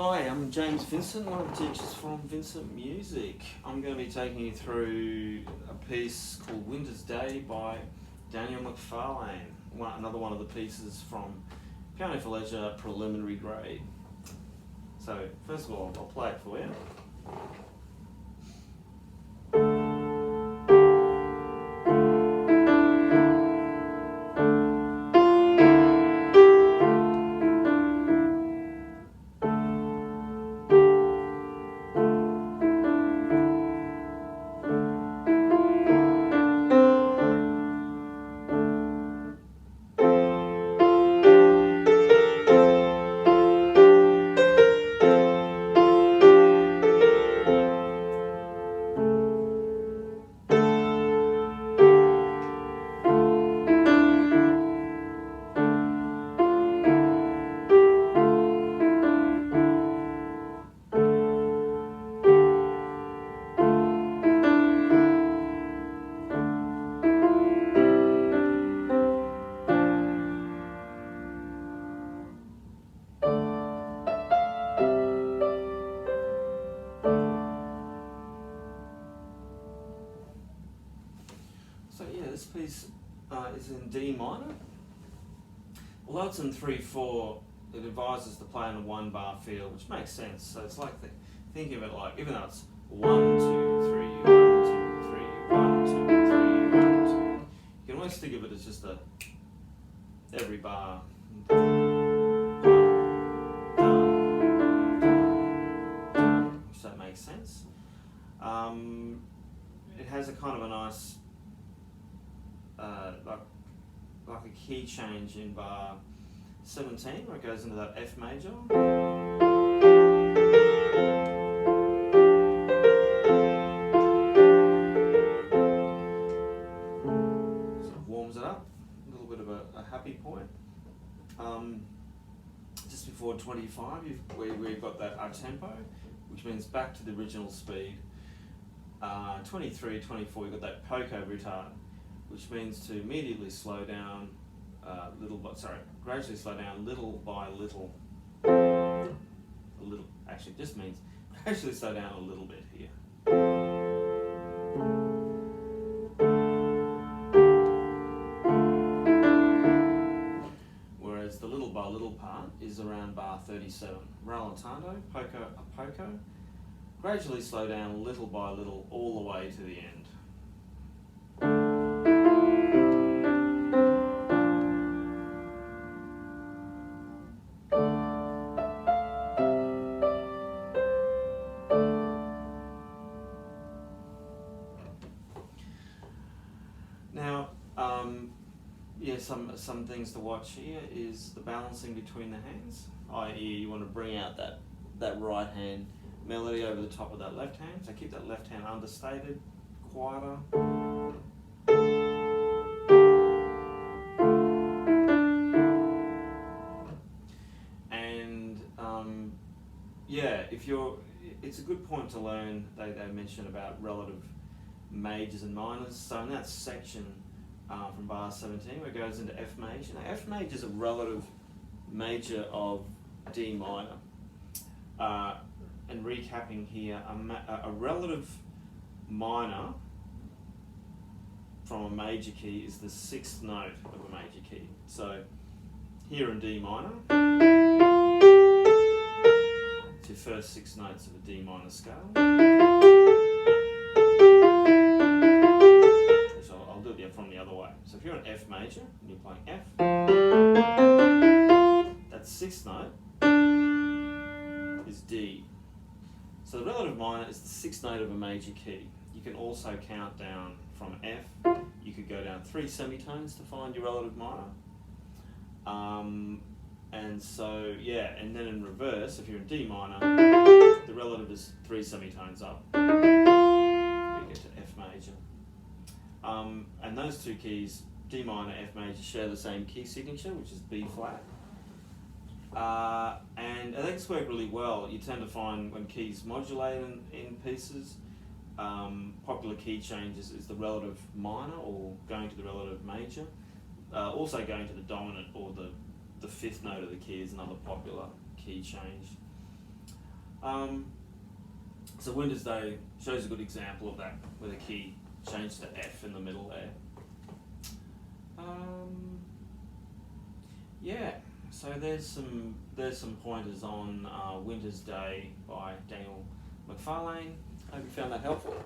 Hi, I'm James Vincent, one of the teachers from Vincent Music. I'm going to be taking you through a piece called Winter's Day by Daniel McFarlane, another one of the pieces from Piano for Leisure preliminary grade. So first of all, I'll play it for you. So yeah, this piece is in D minor. Although it's in 3/4, it advises to play on a 1-bar feel, which makes sense. So it's like, think of it like, even though it's 1, 2, 3, 1, 2, 3, 1, 2, 3, 1, 2. You can always think of it as just every bar. If that makes sense. It has a kind of a nice like a key change in bar 17 where it goes into that F major. Sort of warms it up, a little bit of a happy point. Just before 25 we've got that up-tempo, which means back to the original speed. 23, 24 you've got that poco retard, which means to immediately slow down gradually slow down little by little. Actually just means gradually slow down a little bit here. Whereas the little by little part is around bar 37. Rallentando, poco, gradually slow down little by little all the way to the end. Now, some things to watch here is the balancing between the hands, i.e. you want to bring out that right hand melody over the top of that left hand, so keep that left hand understated, quieter. And it's a good point to learn, they mention about relative majors and minors. So in that section from bar 17 where it goes into F major. Now F major is a relative major of D minor. And recapping here, a relative minor from a major key is the 6th note of a major key. So here in D minor, it's your first 6 notes of a D minor scale. So I'll do it from the other way. So if you're in F major and you're playing F, that 6th note is D. So the relative minor is the 6th note of a major key. You can also count down from F. You could go down 3 semitones to find your relative minor. And so, and then in reverse, if you're in D minor, the relative is 3 semitones up. You get to F major. And those two keys, D minor, F major, share the same key signature, which is B flat. And they just work really well. You tend to find when keys modulate in pieces, popular key changes is the relative minor or going to the relative major. Also going to the dominant or the 5th note of the key is another popular key change. So Winter's Day shows a good example of that, with a key changed to F in the middle there. Yeah, so there's some pointers on Winter's Day by Daniel McFarlane. Hope you found that helpful.